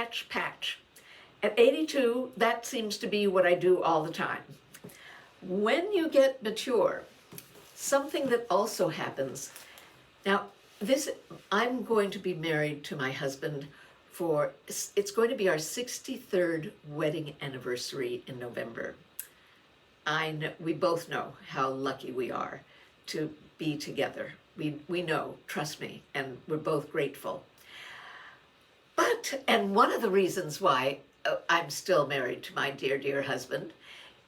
patch, patch. At 82, that seems to be what I do all the time. When you get mature, something that also happens, now I'm going to be married to my husband it's going to be our 63rd wedding anniversary in November. We both know how lucky we are to be together. We know, trust me, and we're both grateful. And one of the reasons why I'm still married to my dear, dear husband,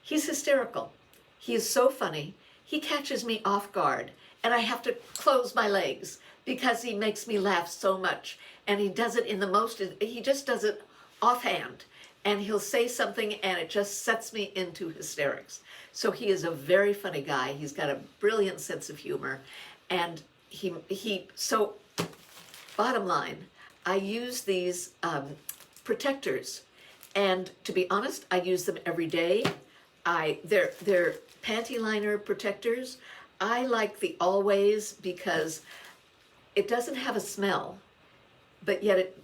he's hysterical. He is so funny. He catches me off guard, and I have to close my legs because he makes me laugh so much. And he does it he just does it offhand. And he'll say something and it just sets me into hysterics. So he is a very funny guy. He's got a brilliant sense of humor. And so bottom line, I use these protectors. And to be honest, I use them every day. They're panty liner protectors. I like the Always because it doesn't have a smell, but yet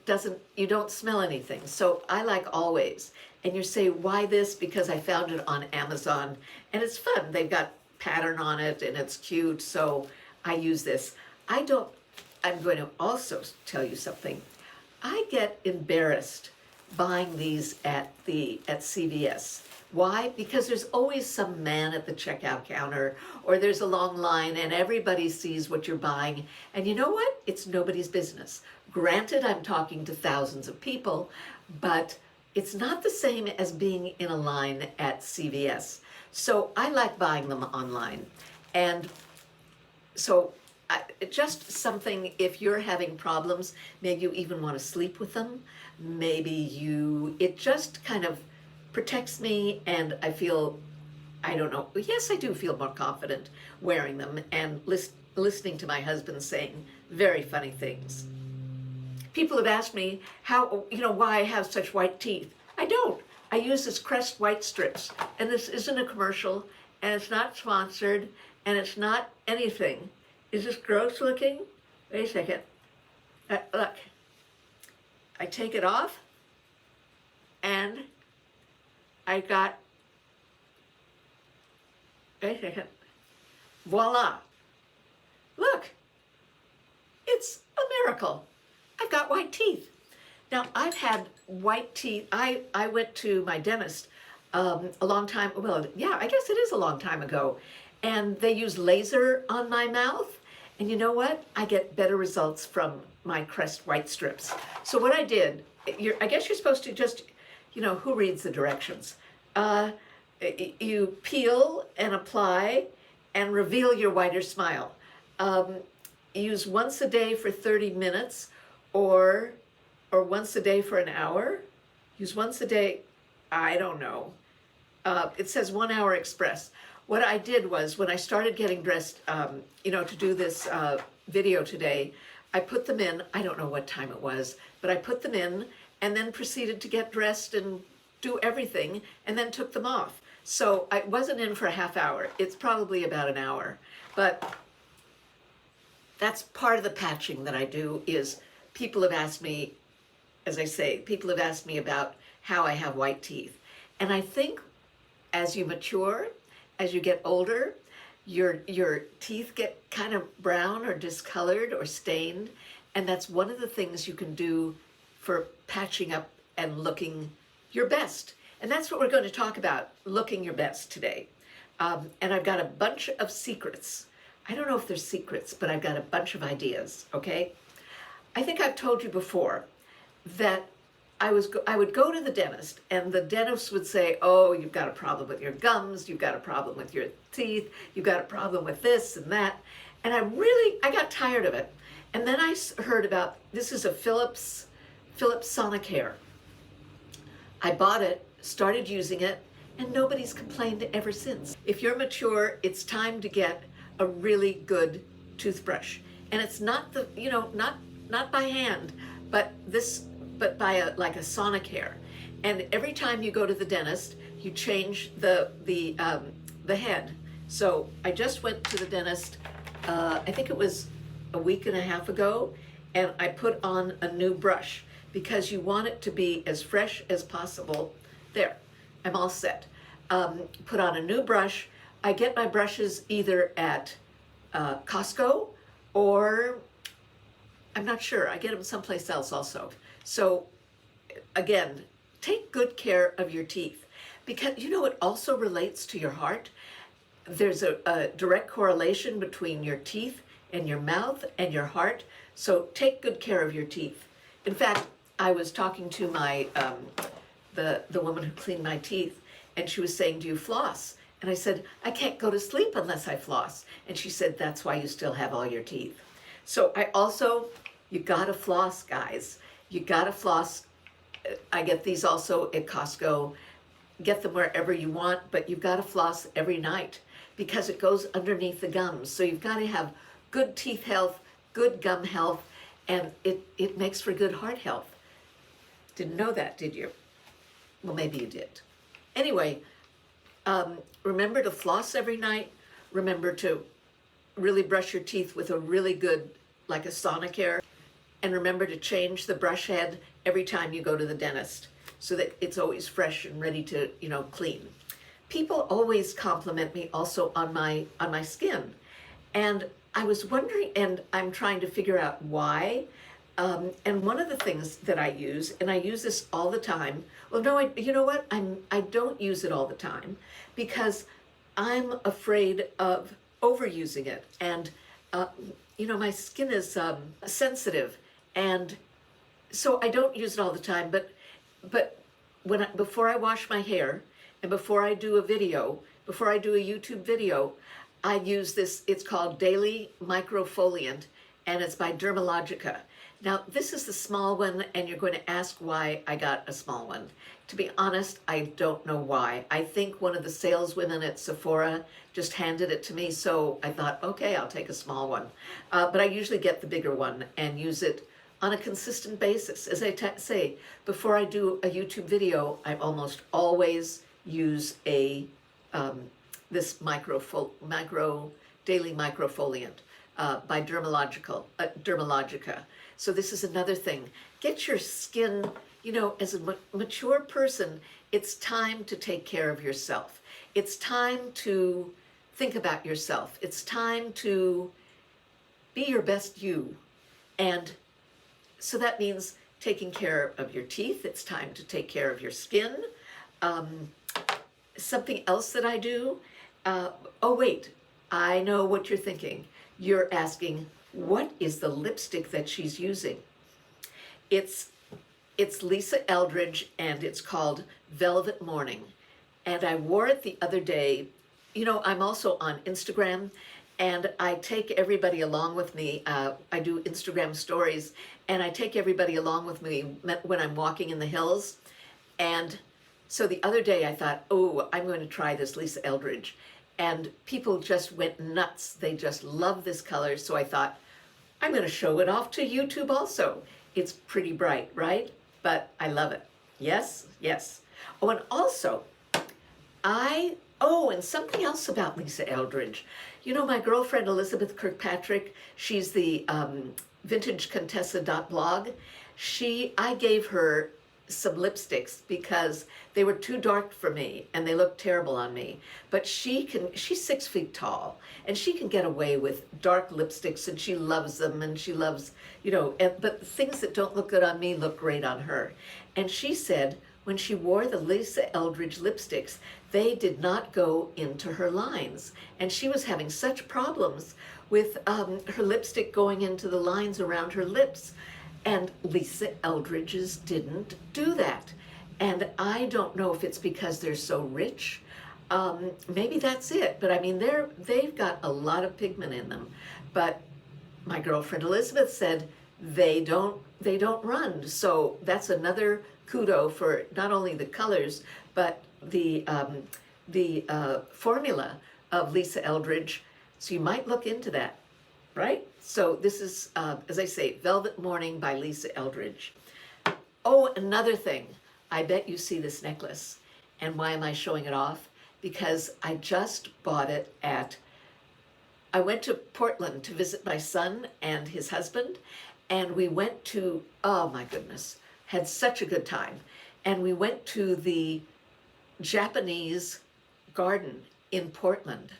you don't smell anything. So I like Always. And you say, why this? Because I found it on Amazon and it's fun. They've got pattern on it and it's cute. So I use this. I'm going to also tell you something. I get embarrassed buying these at CVS. Why? Because there's always some man at the checkout counter, or there's a long line and everybody sees what you're buying. And you know what? It's nobody's business. Granted, I'm talking to thousands of people, but it's not the same as being in a line at CVS. So I like buying them online. And so just something, if you're having problems, maybe you even want to sleep with them, it just kind of protects me, and I feel, I don't know, yes, I do feel more confident wearing them and listening to my husband saying very funny things. People have asked me why I have such white teeth. I don't. I use this Crest White Strips, and this isn't a commercial, and it's not sponsored, and it's not anything. Is this gross looking? Wait a second. Look. I take it off, and I got, wait a second, voila. Look, it's a miracle. I've got white teeth. Now, I've had white teeth. I went to my dentist a long time, I guess it is a long time ago, and they use laser on my mouth. And you know what? I get better results from my Crest White Strips. So what I did, I guess you're supposed to just, who reads the directions? You peel and apply and reveal your whiter smile. Use once a day for 30 minutes or once a day for an hour. Use once a day, I don't know. It says 1 hour express. What I did was, when I started getting dressed, to do this video today, I put them in, I don't know what time it was, but I put them in and then proceeded to get dressed and do everything and then took them off. So I wasn't in for a half hour. It's probably about an hour. But that's part of the patching that I do. Is people have asked me, as I say, people have asked me about how I have white teeth. And I think as you mature, as you get older, your teeth get kind of brown or discolored or stained. And that's one of the things you can do for patching up and looking your best. And that's what we're going to talk about, looking your best today. And I've got a bunch of secrets. I don't know if they're secrets, but I've got a bunch of ideas, okay? I think I've told you before that I would go to the dentist, and the dentist would say, oh, you've got a problem with your gums, you've got a problem with your teeth, you've got a problem with this and that. And I got tired of it. And then I heard about, this is a Philips Sonicare. I bought it, started using it, and nobody's complained ever since. If you're mature, it's time to get a really good toothbrush. And it's not not by hand, but by a Sonicare. And every time you go to the dentist, you change the head. So I just went to the dentist, I think it was a week and a half ago, and I put on a new brush because you want it to be as fresh as possible. There, I'm all set. Put on a new brush. I get my brushes either at Costco, or I'm not sure, I get them someplace else also. So again, take good care of your teeth, because you know it also relates to your heart. There's a direct correlation between your teeth and your mouth and your heart. So take good care of your teeth. In fact, I was talking to my the woman who cleaned my teeth, and she was saying, "Do you floss?" And I said, "I can't go to sleep unless I floss." And she said, "That's why you still have all your teeth." So you gotta floss, guys. You gotta floss. I get these also at Costco. Get them wherever you want, but you've got to floss every night because it goes underneath the gums. So you've got to have good teeth health, good gum health, and it makes for good heart health. Didn't know that, did you? Well, maybe you did. Anyway, remember to floss every night. Remember to really brush your teeth with a really good, like a Sonicare. And remember to change the brush head every time you go to the dentist, so that it's always fresh and ready to, clean. People always compliment me also on my skin. And I was wondering, and I'm trying to figure out why. And one of the things that I use, and I use this all the time. Well, no, you know what? I don't use it all the time because I'm afraid of overusing it. And, my skin is sensitive. And so I don't use it all the time, but before I wash my hair and before I do a YouTube video, I use this. It's called Daily Microfoliant, and it's by Dermalogica. Now, this is the small one, and you're going to ask why I got a small one. To be honest, I don't know why. I think one of the saleswomen at Sephora just handed it to me, so I thought, okay, I'll take a small one. But I usually get the bigger one and use it on a consistent basis. As I say, before I do a YouTube video, I almost always use this daily microfoliant by Dermalogica. So this is another thing. Get your skin, as a mature person, it's time to take care of yourself. It's time to think about yourself. It's time to be your best you. And so that means taking care of your teeth. It's time to take care of your skin. Something else that I do, oh wait, I know what you're thinking. You're asking, what is the lipstick that she's using? It's Lisa Eldrige, and it's called Velvet Morning. And I wore it the other day. I'm also on Instagram, and I take everybody along with me. I do Instagram stories, and I take everybody along with me when I'm walking in the hills. And so the other day I thought, oh, I'm going to try this Lisa Eldrige. And people just went nuts. They just love this color. So I thought, I'm going to show it off to YouTube also. It's pretty bright, right? But I love it. Yes, yes. Oh, and also, and something else about Lisa Eldrige. My girlfriend Elizabeth Kirkpatrick, she's the vintagecontessa.blog. I gave her some lipsticks because they were too dark for me and they looked terrible on me. But she's 6 feet tall and she can get away with dark lipsticks, and she loves them, and she loves, but things that don't look good on me look great on her. And she said when she wore the Lisa Eldrige lipsticks, they did not go into her lines. And she was having such problems with her lipstick going into the lines around her lips. And Lisa Eldrige's didn't do that. And I don't know if it's because they're so rich. Maybe that's it. But I mean, they've got a lot of pigment in them. But my girlfriend Elizabeth said they don't run. So that's another kudo for not only the colors, but the formula of Lisa Eldrige. So you might look into that, right? So this is, as I say, Velvet Morning by Lisa Eldrige. Oh, another thing. I bet you see this necklace. And why am I showing it off? Because I just bought it I went to Portland to visit my son and his husband, and we went to, oh my goodness, had such a good time. And we went to the Japanese garden in Portland.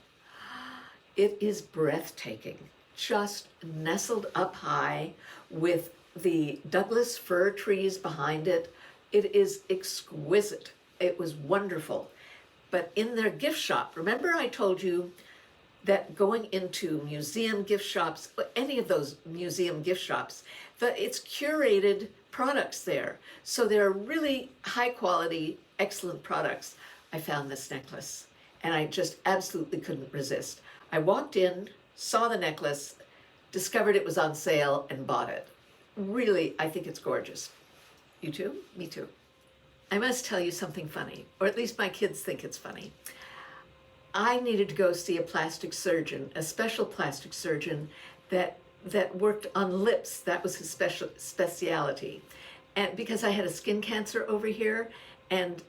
It is breathtaking, just nestled up high with the Douglas fir trees behind it. It is exquisite. It was wonderful. But in their gift shop, remember I told you that going into museum gift shops, any of those museum gift shops, it's curated products there. So there are really high quality, excellent products. I found this necklace and I just absolutely couldn't resist. I walked in, saw the necklace, discovered it was on sale and bought it. Really, I think it's gorgeous. You too? Me too. I must tell you something funny, or at least my kids think it's funny. I needed to go see a plastic surgeon, a special plastic surgeon that worked on lips. That was his specialty. And because I had a skin cancer over here, and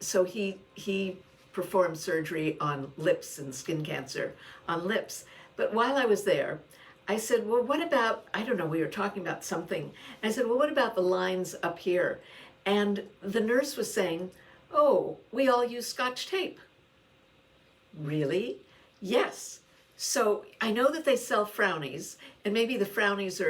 so he performed surgery on lips and skin cancer on lips. But while I was there, I said, well, what about, I don't know, we were talking about something. I said, well, what about the lines up here? And the nurse was saying, oh, we all use Scotch tape. Really? Yes. So I know that they sell Frownies, and maybe the Frownies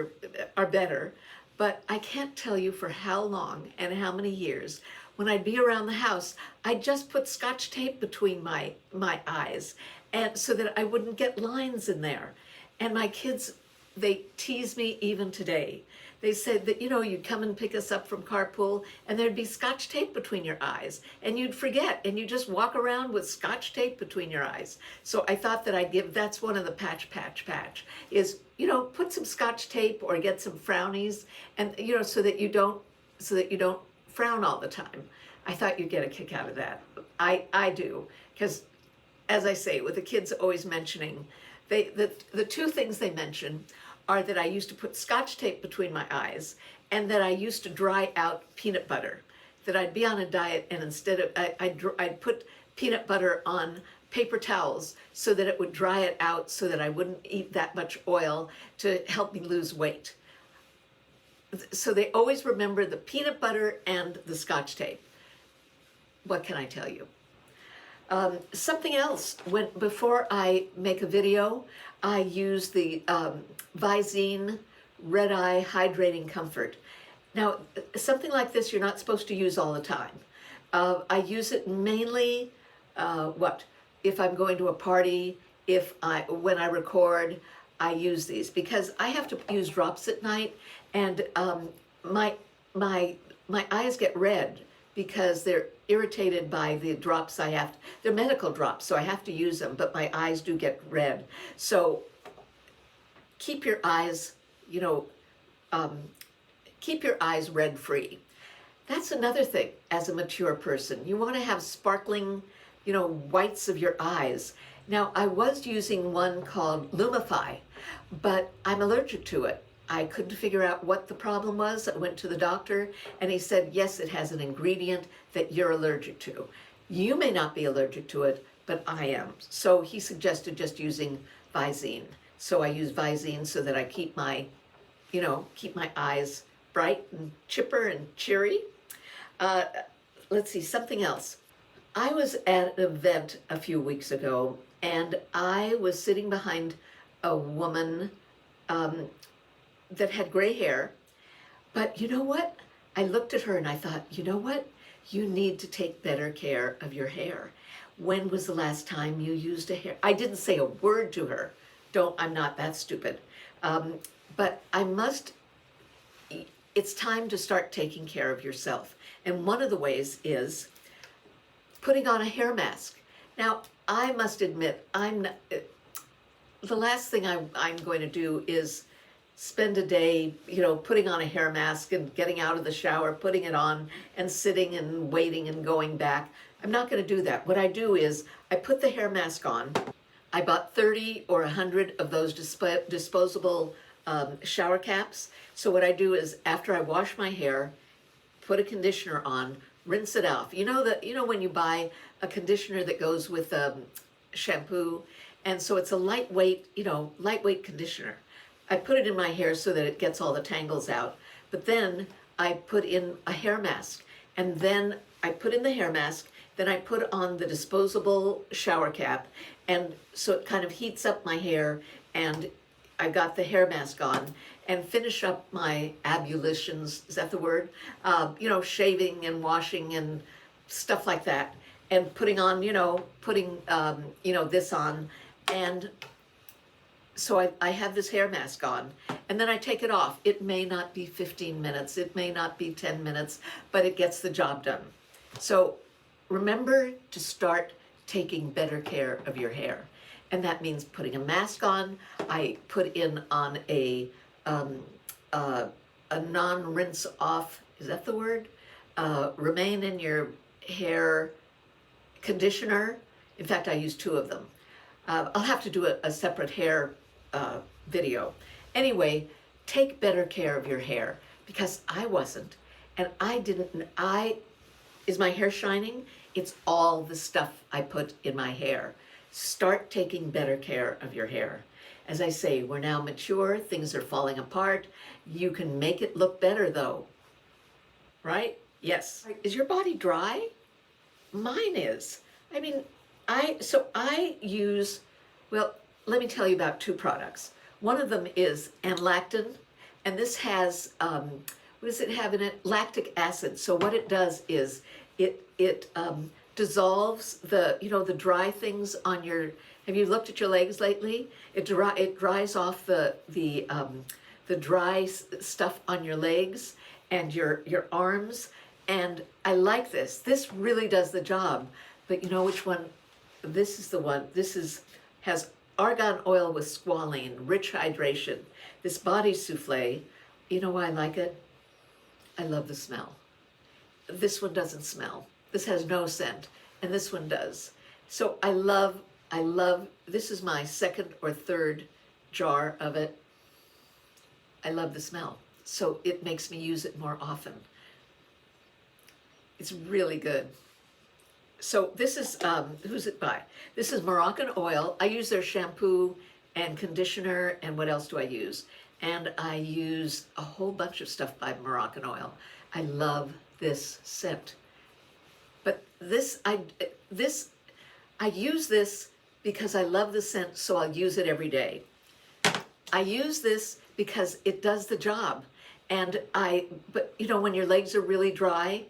are better, but I can't tell you for how long and how many years, when I'd be around the house, I'd just put Scotch tape between my eyes, and so that I wouldn't get lines in there. And my kids, they tease me even today. They said that, you know, you'd come and pick us up from carpool and there'd be Scotch tape between your eyes and you'd forget and you just walk around with Scotch tape between your eyes. So I thought that I'd give, that's one of the patch, is, you know, put some Scotch tape or get some Frownies and, you know, so that you don't frown all the time. I thought you'd get a kick out of that. I do, because as I say, with the kids always mentioning, the two things they mention are that I used to put Scotch tape between my eyes and that I used to dry out peanut butter. That I'd be on a diet and instead of, I'd put peanut butter on paper towels so that it would dry it out so that I wouldn't eat that much oil to help me lose weight. So they always remember the peanut butter and the Scotch tape. What can I tell you? Something else, before I make a video, I use the Visine Red Eye Hydrating Comfort. Now, something like this you're not supposed to use all the time. I use it mainly, if I'm going to a party, when I record, I use these because I have to use drops at night, and my eyes get red because they're irritated by the drops they're medical drops, so I have to use them, but my eyes do get red. So keep your eyes, keep your eyes red-free. That's another thing as a mature person. You want to have sparkling, whites of your eyes. Now, I was using one called Lumify, but I'm allergic to it. I couldn't figure out what the problem was. I went to the doctor and he said, yes, it has an ingredient that you're allergic to. You may not be allergic to it, but I am. So he suggested just using Visine. So I use Visine so that I keep my eyes bright and chipper and cheery. Let's see, something else. I was at an event a few weeks ago and I was sitting behind a woman that had gray hair, but you know what? I looked at her and I thought, you know what? You need to take better care of your hair. When was the last time you used a hair? I didn't say a word to her. I'm not that stupid. But it's time to start taking care of yourself. And one of the ways is putting on a hair mask. Now, I must admit, the last thing I'm going to do is spend a day, putting on a hair mask and getting out of the shower, putting it on and sitting and waiting and going back. I'm not going to do that. What I do is I put the hair mask on. I bought 30 or 100 of those disposable shower caps. So what I do is after I wash my hair, put a conditioner on, rinse it off. When you buy a conditioner that goes with shampoo, and so it's a lightweight conditioner. I put it in my hair so that it gets all the tangles out. But then I put in a hair mask, and then I put in the hair mask, then I put on the disposable shower cap, and so it kind of heats up my hair, and I got the hair mask on, and finish up my ablutions, is that the word? Shaving and washing and stuff like that, and putting on, this on, and so I have this hair mask on, and then I take it off. It may not be 15 minutes, it may not be 10 minutes, but it gets the job done. So remember to start taking better care of your hair. And that means putting a mask on. I put in on a non-rinse off, is that the word? Remain in your hair conditioner. In fact, I use 2 of them. I'll have to do a separate hair video. Anyway, take better care of your hair, because I wasn't, and is my hair shining? It's all the stuff I put in my hair. Start taking better care of your hair. As I say, we're now mature, things are falling apart. You can make it look better though, right? Yes. Is your body dry? Mine is. I mean, I use, well, let me tell you about 2 products. One of them is Anlactin, and this has, what does it have in it? Lactic acid. So what it does is it dissolves the dry things on your, have you looked at your legs lately? It dries off the dry stuff on your legs and your arms. And I like this. This really does the job. But you know which one? This is the one. Has argan oil with squalene, rich hydration. This body souffle, you know why I like it? I love the smell. This one doesn't smell. This has no scent, and this one does. So I love, this is my 2nd or 3rd jar of it. I love the smell. So it makes me use it more often. It's really good. So this is, who's it by? This is Moroccan oil. I use their shampoo and conditioner, and what else do I use? And I use a whole bunch of stuff by Moroccan oil. I love this scent. But I use this because I love the scent, so I'll use it every day. I use this because it does the job. And but when your legs are really dry,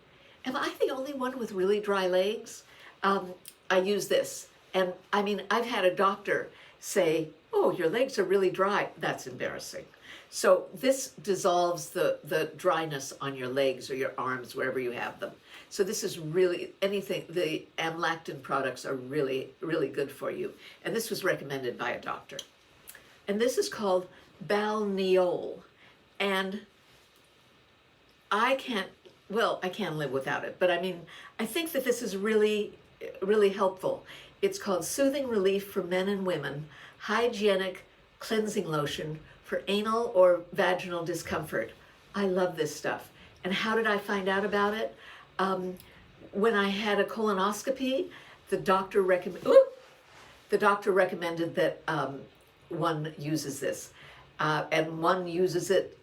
am I the only one with really dry legs? I use this. And I mean, I've had a doctor say, oh, your legs are really dry. That's embarrassing. So this dissolves the dryness on your legs or your arms, wherever you have them. So this is really, the Amlactin products are really, really good for you. And this was recommended by a doctor. And this is called Balneol. And I can't live without it. But I mean, I think that this is really, really helpful. It's called Soothing Relief for Men and Women, Hygienic Cleansing Lotion for Anal or Vaginal Discomfort. I love this stuff. And how did I find out about it? When I had a colonoscopy, the doctor recommended that one uses this, and one uses it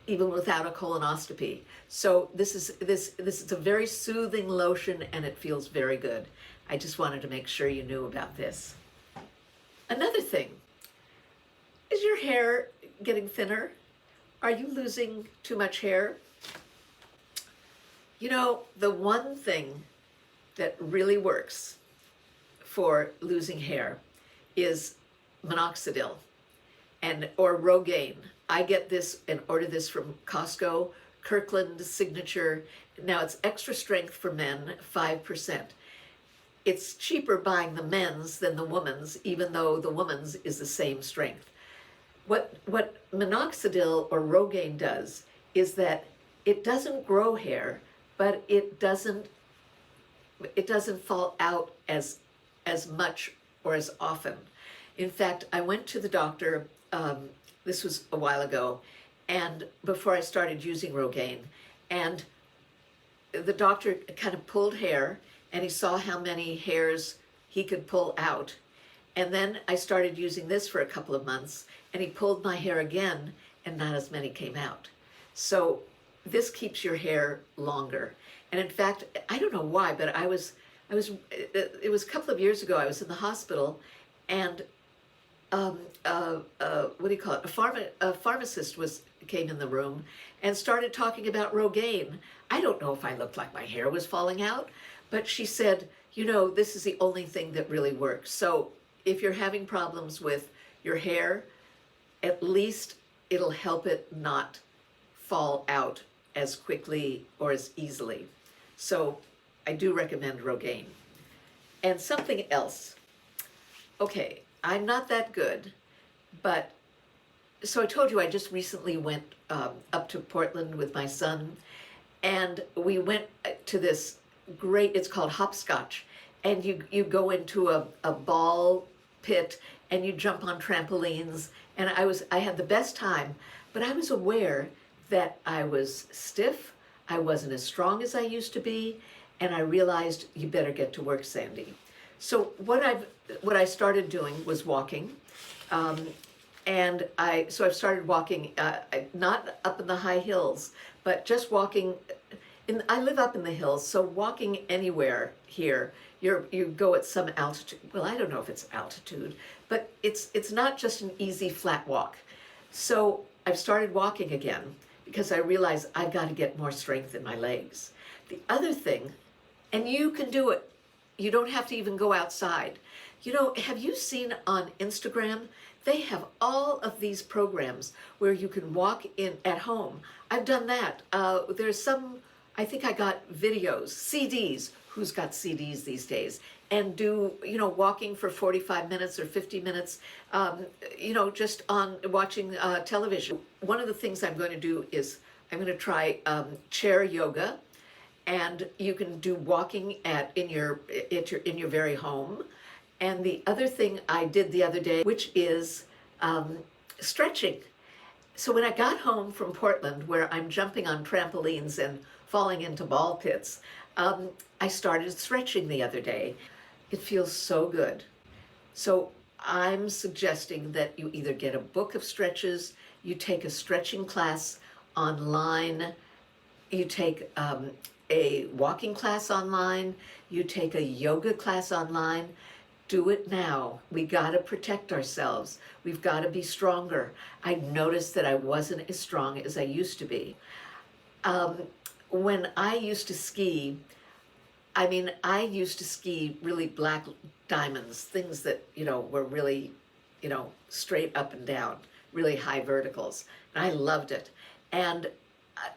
even without a colonoscopy. So this is a very soothing lotion, and it feels very good. I just wanted to make sure you knew about this. Another thing, is your hair getting thinner? Are you losing too much hair? The one thing that really works for losing hair is minoxidil or Rogaine. I get this and order this from Costco, Kirkland Signature. Now it's extra strength for men, 5%. It's cheaper buying the men's than the woman's, even though the woman's is the same strength. What minoxidil or Rogaine does is that it doesn't grow hair, but it doesn't fall out as much or as often. In fact, I went to the doctor, this was a while ago, and before I started using Rogaine, and the doctor kind of pulled hair, and he saw how many hairs he could pull out. And then I started using this for a couple of months, and he pulled my hair again, and not as many came out. So this keeps your hair longer. And in fact, I don't know why, but it was a couple of years ago, I was in the hospital, and what do you call it? A pharmacist came in the room and started talking about Rogaine. I don't know if I looked like my hair was falling out, but she said, you know, this is the only thing that really works. So if you're having problems with your hair, at least it'll help it not fall out as quickly or as easily. So I do recommend Rogaine. And something else. Okay, I'm not that good, but so I told you I just recently went up to Portland with my son, and we went to this great, it's called hopscotch, and you go into a ball pit and you jump on trampolines, and I had the best time, but I was aware that I was stiff, I wasn't as strong as I used to be, and I realized you better get to work, Sandy. So what I started doing was walking, and I've started walking, not up in the high hills, but just walking. I live up in the hills, so walking anywhere here, you go at some altitude. Well, I don't know if it's altitude, but it's not just an easy flat walk. So I've started walking again because I realize I've got to get more strength in my legs. The other thing, and you can do it, you don't have to even go outside. You know, have you seen on Instagram, they have all of these programs where you can walk in at home. I've done that. There's some, I think I got videos, CDs, who's got CDs these days, and do, you know, walking for 45 minutes or 50 minutes, you know, just on watching television. One of the things I'm going to do is I'm going to try chair yoga, and you can do walking in your very home. And the other thing I did the other day, which is stretching. So when I got home from Portland, where I'm jumping on trampolines and falling into ball pits, I started stretching the other day. It feels so good. So I'm suggesting that you either get a book of stretches, you take a stretching class online, you take a walking class online, you take a yoga class online. Do it now. We got to protect ourselves. We've got to be stronger. I noticed that I wasn't as strong as I used to be. When I used to ski, I used to ski really black diamonds, things that, you know, were really, you know, straight up and down, really high verticals. And I loved it. And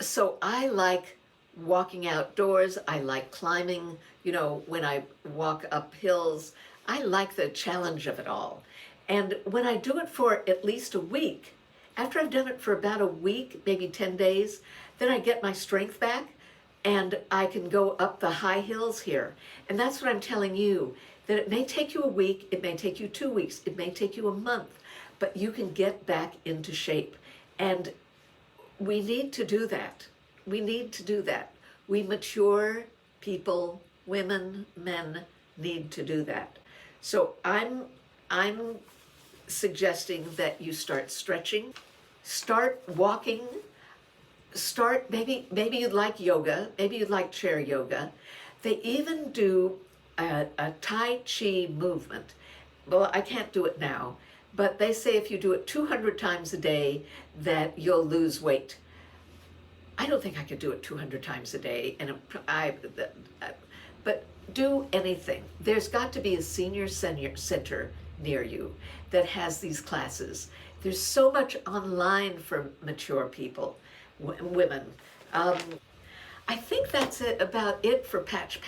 so I like walking outdoors. I like climbing, you know, when I walk up hills. I like the challenge of it all. And when I do it for at least a week, after I've done it for about a week, maybe 10 days, then I get my strength back and I can go up the high hills here. And that's what I'm telling you, that it may take you a week, it may take you 2 weeks, it may take you a month, but you can get back into shape. And we need to do that. We need to do that. We mature people, women, men, need to do that. So I'm suggesting that you start stretching, start walking, maybe you'd like yoga, maybe you'd like chair yoga. They even do a Tai Chi movement. Well, I can't do it now, but they say if you do it 200 times a day that you'll lose weight. I don't think I could do it 200 times a day, but do anything. There's got to be a senior center near you that has these classes. There's so much online for mature people, women. I think that's about it for Patch.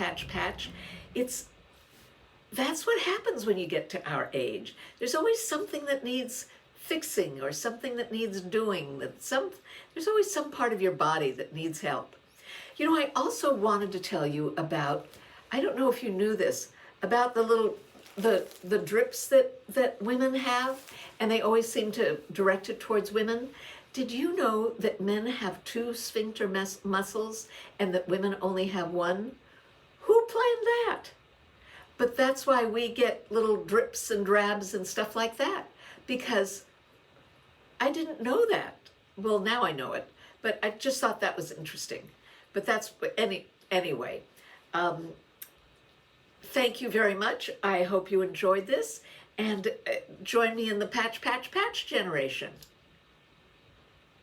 That's what happens when you get to our age. There's always something that needs fixing or something that needs doing. There's always some part of your body that needs help. You know, I also wanted to tell you about, I don't know if you knew this, about the drips that women have, and they always seem to direct it towards women. Did you know that men have 2 sphincter muscles and that women only have 1? Who planned that? But that's why we get little drips and drabs and stuff like that, because I didn't know that. Well, now I know it, but I just thought that was interesting. But that's anyway. Thank you very much. I hope you enjoyed this, and join me in the patch, patch, patch generation.